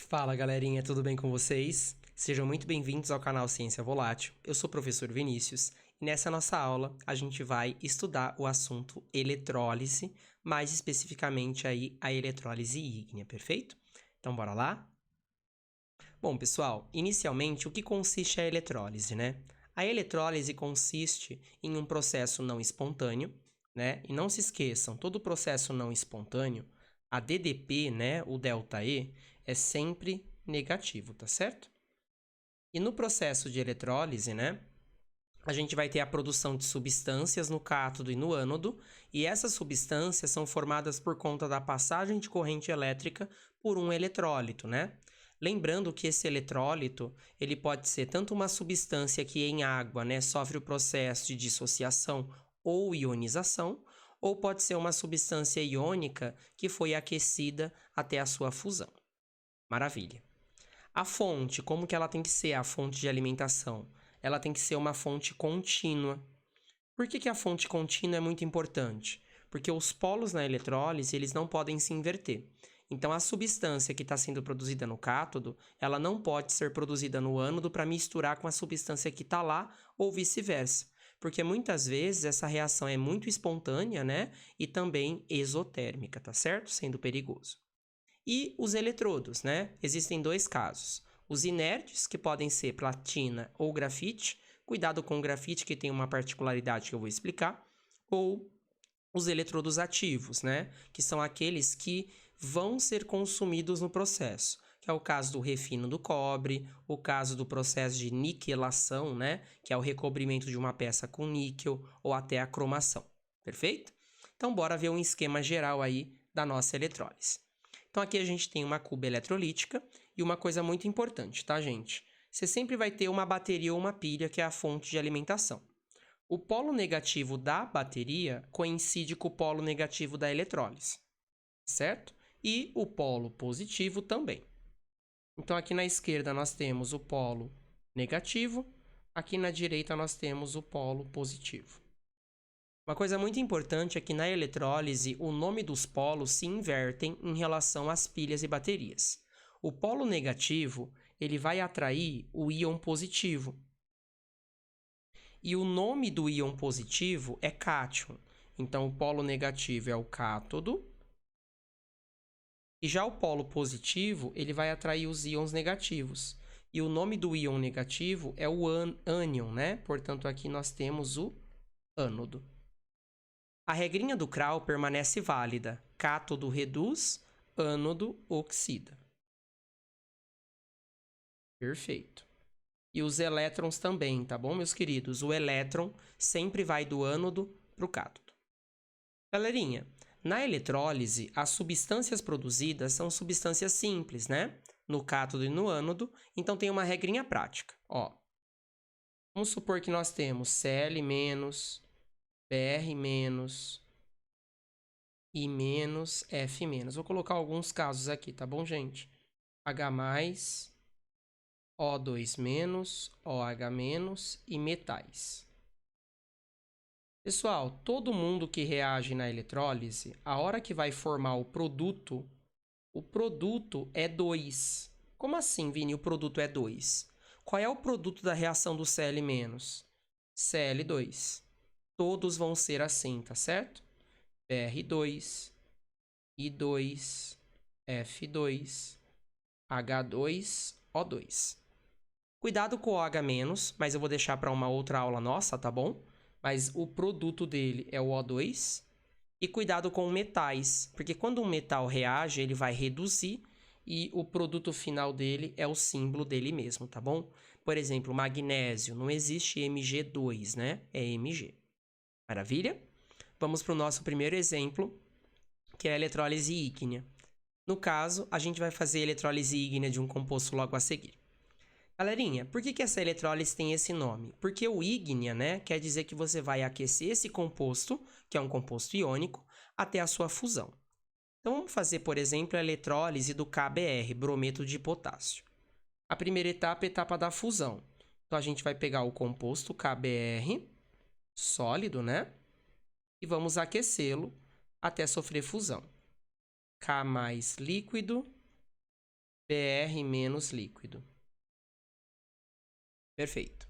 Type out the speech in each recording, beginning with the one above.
Fala galerinha, tudo bem com vocês? Sejam muito bem-vindos ao canal Ciência Volátil. Eu sou o professor Vinícius e nessa nossa aula a gente vai estudar o assunto eletrólise, mais especificamente aí a eletrólise ígnea, perfeito? Então bora lá? Bom, pessoal, inicialmente o que consiste a eletrólise, né? A eletrólise consiste em um processo não espontâneo, né? E não se esqueçam, todo processo não espontâneo, a DDP, né, o ΔE, é sempre negativo, tá certo? E no processo de eletrólise, né, a gente vai ter a produção de substâncias no cátodo e no ânodo, e essas substâncias são formadas por conta da passagem de corrente elétrica por um eletrólito, né? Lembrando que esse eletrólito, ele pode ser tanto uma substância que em água, né, sofre o processo de dissociação ou ionização, ou pode ser uma substância iônica que foi aquecida até a sua fusão. Maravilha. A fonte, como que ela tem que ser a fonte de alimentação? Ela tem que ser uma fonte contínua. Por que a fonte contínua é muito importante? Porque os polos na eletrólise, eles não podem se inverter. Então, a substância que está sendo produzida no cátodo, ela não pode ser produzida no ânodo para misturar com a substância que está lá ou vice-versa. Porque muitas vezes essa reação é muito espontânea, né? E também exotérmica, tá certo? Sendo perigoso. E os eletrodos, né? Existem dois casos. Os inertes, que podem ser platina ou grafite. Cuidado com o grafite, que tem uma particularidade que eu vou explicar. Ou os eletrodos ativos, né? Que são aqueles que vão ser consumidos no processo. Que é o caso do refino do cobre, o caso do processo de niquelação, né? Que é o recobrimento de uma peça com níquel ou até a cromação. Perfeito? Então, bora ver um esquema geral aí da nossa eletrólise. Então, aqui a gente tem uma cuba eletrolítica e uma coisa muito importante, tá, gente? Você sempre vai ter uma bateria ou uma pilha, que é a fonte de alimentação. O polo negativo da bateria coincide com o polo negativo da eletrólise, certo? E o polo positivo também. Então, aqui na esquerda nós temos o polo negativo, aqui na direita nós temos o polo positivo. Uma coisa muito importante é que na eletrólise o nome dos polos se invertem em relação às pilhas e baterias. O polo negativo, ele vai atrair o íon positivo. E o nome do íon positivo é cátion. Então, o polo negativo é o cátodo. E já o polo positivo, ele vai atrair os íons negativos. E o nome do íon negativo é o ânion, né? Portanto, aqui nós temos o ânodo. A regrinha do Kral permanece válida. Cátodo reduz, ânodo oxida. Perfeito. E os elétrons também, tá bom, meus queridos? O elétron sempre vai do ânodo para o cátodo. Galerinha, na eletrólise, as substâncias produzidas são substâncias simples, né? No cátodo e no ânodo, então tem uma regrinha prática. Ó, vamos supor que nós temos Cl-, Br- e menos F-. Vou colocar alguns casos aqui, tá bom, gente? H+, O2-, OH- e metais. Pessoal, todo mundo que reage na eletrólise, a hora que vai formar o produto é 2. Como assim, Vini, o produto é 2? Qual é o produto da reação do Cl-? Cl2. Todos vão ser assim, tá certo? Br2, I2, F2, H2, O2. Cuidado com o OH-, mas eu vou deixar para uma outra aula nossa, tá bom? Mas o produto dele é o O2. E cuidado com metais, porque quando um metal reage, ele vai reduzir e o produto final dele é o símbolo dele mesmo, tá bom? Por exemplo, magnésio, não existe Mg2, né? É Mg. Maravilha? Vamos para o nosso primeiro exemplo, que é a eletrólise ígnea. No caso, a gente vai fazer a eletrólise ígnea de um composto logo a seguir. Galerinha, por que essa eletrólise tem esse nome? Porque o ígnea, né, quer dizer que você vai aquecer esse composto, que é um composto iônico, até a sua fusão. Então, vamos fazer, por exemplo, a eletrólise do KBr, brometo de potássio. A primeira etapa é a etapa da fusão. Então, a gente vai pegar o composto KBr, sólido, né? E vamos aquecê-lo até sofrer fusão. K mais líquido, Br menos líquido. Perfeito.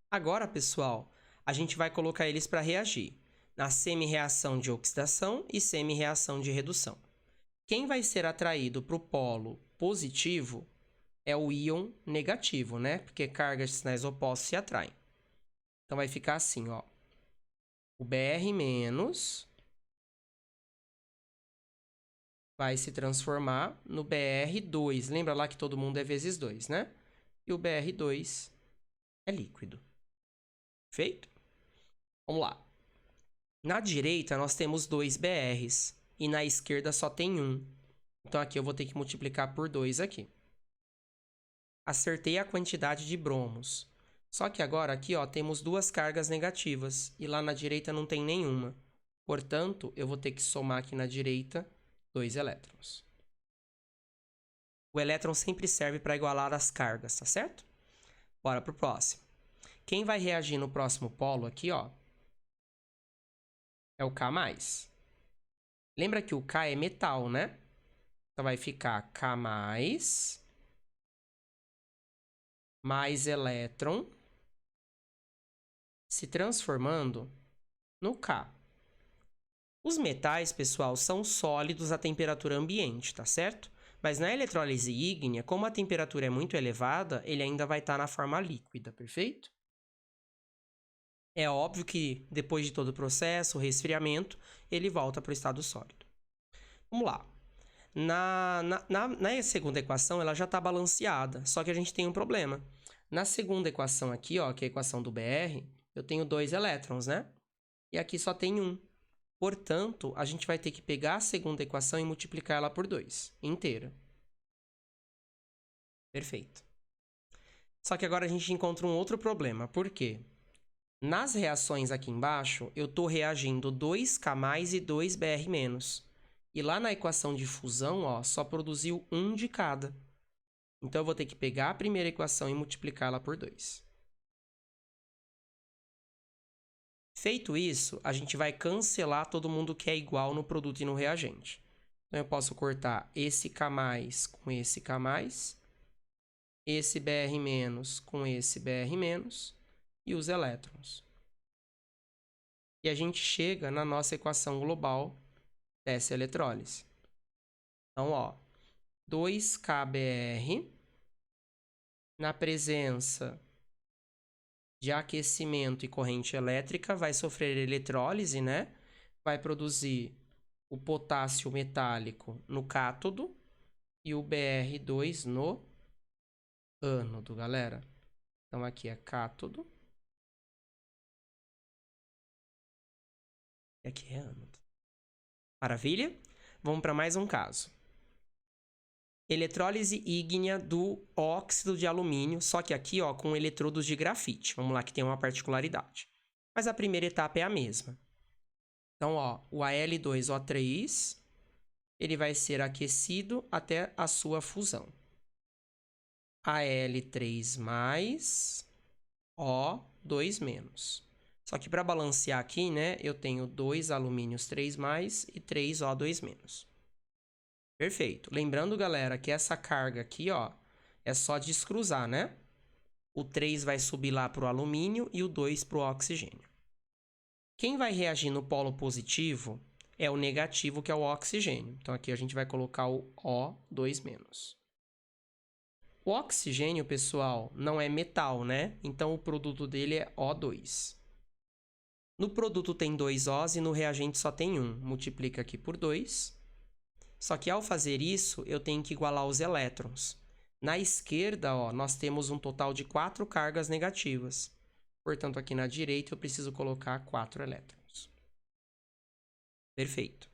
Agora, pessoal, a gente vai colocar eles para reagir na semi-reação de oxidação e semi-reação de redução. Quem vai ser atraído para o polo positivo é o íon negativo, né? Porque cargas de sinais opostos se atraem. Então, vai ficar assim, ó. O Br- vai se transformar no Br2. Lembra lá que todo mundo é vezes 2, né? E o Br2 é líquido. Feito? Vamos lá. Na direita, nós temos 2 BRs. E na esquerda só tem 1. Então, aqui eu vou ter que multiplicar por 2 aqui. Acertei a quantidade de bromos. Só que agora aqui, ó, temos 2 cargas negativas. E lá na direita não tem nenhuma. Portanto, eu vou ter que somar aqui na direita 2 elétrons. O elétron sempre serve para igualar as cargas, tá certo? Bora pro próximo. Quem vai reagir no próximo polo aqui, ó, é o K+. Lembra que o K é metal, né? Então, vai ficar K+, mais elétron, se transformando no K. Os metais, pessoal, são sólidos à temperatura ambiente, tá certo? Mas na eletrólise ígnea, como a temperatura é muito elevada, ele ainda vai estar na forma líquida, perfeito? É óbvio que depois de todo o processo, o resfriamento, ele volta para o estado sólido. Vamos lá. Na segunda equação, ela já está balanceada, só que a gente tem um problema. Na segunda equação aqui, ó, que é a equação do Br, eu tenho 2 elétrons, né? E aqui só tem 1. Portanto, a gente vai ter que pegar a segunda equação e multiplicar ela por 2, inteira. Perfeito. Só que agora a gente encontra um outro problema. Por quê? Nas reações aqui embaixo, eu estou reagindo 2K+ e 2Br-. E lá na equação de fusão, ó, só produziu 1 de cada. Então, eu vou ter que pegar a primeira equação e multiplicá-la por 2. Feito isso, a gente vai cancelar todo mundo que é igual no produto e no reagente. Então, eu posso cortar esse K+ com esse K+, esse Br- com esse Br- e os elétrons. E a gente chega na nossa equação global dessa eletrólise. Então, ó, 2KBr na presença de aquecimento e corrente elétrica vai sofrer eletrólise, né? Vai produzir o potássio metálico no cátodo e o Br2 no ânodo, galera. Então, aqui é cátodo e aqui é ânodo. Maravilha? Vamos para mais um caso. Eletrólise ígnea do óxido de alumínio, só que aqui, ó, com eletrodos de grafite. Vamos lá, que tem uma particularidade. Mas a primeira etapa é a mesma. Então, ó, o Al2O3, ele vai ser aquecido até a sua fusão. Al3+, O2-. Só que para balancear aqui, né, eu tenho 2 alumínios 3+ e 3 O2-. Perfeito. Lembrando, galera, que essa carga aqui, ó, é só descruzar, né? O 3 vai subir lá para o alumínio e o 2 para o oxigênio. Quem vai reagir no polo positivo é o negativo, que é o oxigênio. Então, aqui a gente vai colocar o O2-. O oxigênio, pessoal, não é metal, né? Então, o produto dele é O2. No produto tem 2 Os e no reagente só tem 1. Multiplica aqui por 2. Só que ao fazer isso, eu tenho que igualar os elétrons. Na esquerda, ó, nós temos um total de 4 cargas negativas. Portanto, aqui na direita, eu preciso colocar 4 elétrons. Perfeito.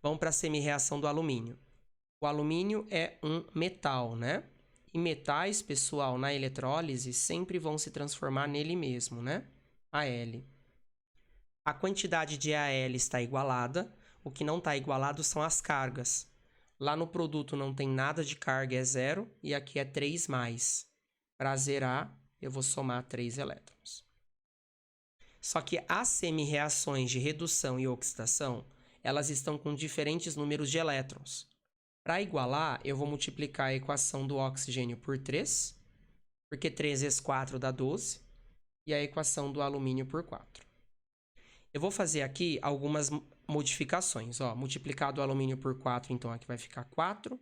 Vamos para a semi-reação do alumínio. O alumínio é um metal, né? E metais, pessoal, na eletrólise, sempre vão se transformar nele mesmo, né? Al. A quantidade de Al está igualada. O que não está igualado são as cargas. Lá no produto não tem nada de carga, é 0. E aqui é 3+. Para zerar, eu vou somar 3 elétrons. Só que as semi-reações de redução e oxidação, elas estão com diferentes números de elétrons. Para igualar, eu vou multiplicar a equação do oxigênio por 3, porque 3 vezes 4 dá 12, e a equação do alumínio por 4. Eu vou fazer aqui algumas modificações. Ó, multiplicado o alumínio por 4, então aqui vai ficar 4,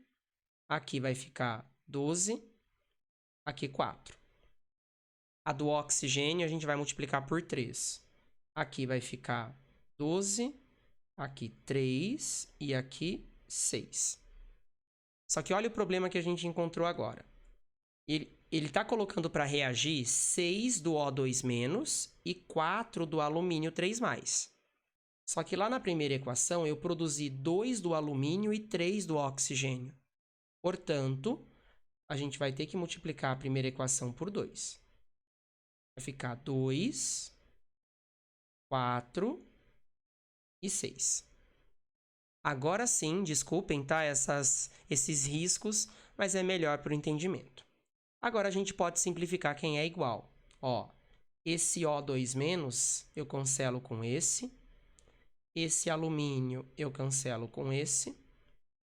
aqui vai ficar 12, aqui 4. A do oxigênio a gente vai multiplicar por 3. Aqui vai ficar 12, aqui 3 e aqui 6. Só que olha o problema que a gente encontrou agora. Ele está colocando para reagir 6 do O2- e 4 do alumínio 3+. Só que lá na primeira equação eu produzi 2 do alumínio e 3 do oxigênio. Portanto, a gente vai ter que multiplicar a primeira equação por 2. Vai ficar 2, 4 e 6. Agora sim, desculpem, tá? Esses riscos, mas é melhor para o entendimento. Agora a gente pode simplificar quem é igual. Ó, esse O2- eu cancelo com esse alumínio eu cancelo com esse,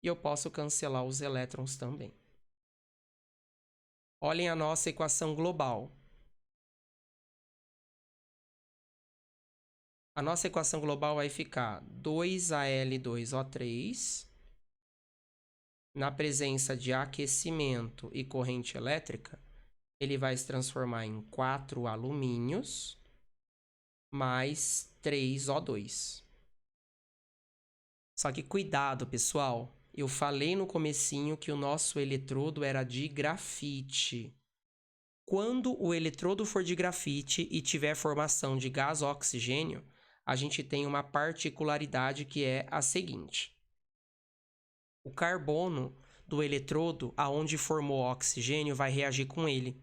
e eu posso cancelar os elétrons também. Olhem a nossa equação global. A nossa equação global vai ficar 2Al2O3, na presença de aquecimento e corrente elétrica, ele vai se transformar em 4 alumínios mais 3O2. Só que cuidado, pessoal. Eu falei no comecinho que o nosso eletrodo era de grafite. Quando o eletrodo for de grafite e tiver formação de gás oxigênio, a gente tem uma particularidade que é a seguinte. O carbono do eletrodo, aonde formou o oxigênio, vai reagir com ele.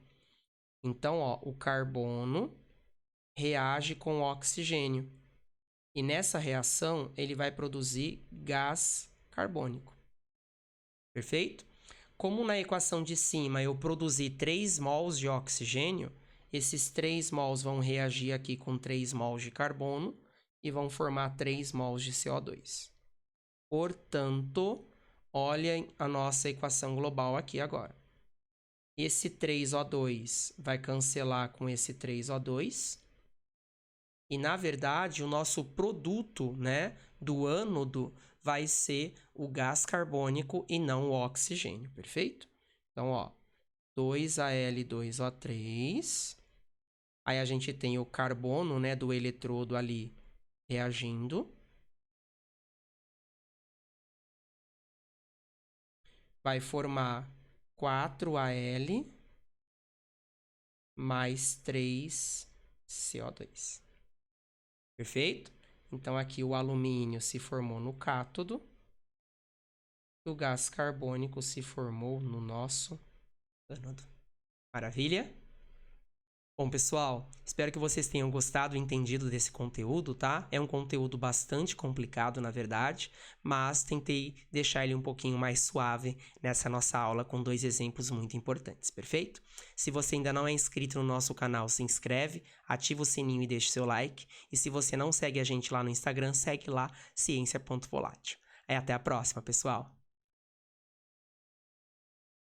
Então, ó, o carbono reage com o oxigênio. E nessa reação, ele vai produzir gás carbônico. Perfeito? Como na equação de cima eu produzi 3 mols de oxigênio, esses 3 mols vão reagir aqui com 3 mols de carbono e vão formar 3 mols de CO2. Portanto, olhem a nossa equação global aqui agora. Esse 3O2 vai cancelar com esse 3O2. E, na verdade, o nosso produto, né, do ânodo vai ser o gás carbônico e não o oxigênio, perfeito? Então, ó, 2Al2O3. Aí a gente tem o carbono, né, do eletrodo ali reagindo. Vai formar 4Al mais 3 CO2. Perfeito? Então, aqui o alumínio se formou no cátodo. E o gás carbônico se formou no nosso ânodo. Maravilha? Bom, pessoal, espero que vocês tenham gostado e entendido desse conteúdo, tá? É um conteúdo bastante complicado, na verdade, mas tentei deixar ele um pouquinho mais suave nessa nossa aula com 2 exemplos muito importantes, perfeito? Se você ainda não é inscrito no nosso canal, se inscreve, ativa o sininho e deixa seu like. E se você não segue a gente lá no Instagram, segue lá, ciência.volátil. Até a próxima, pessoal!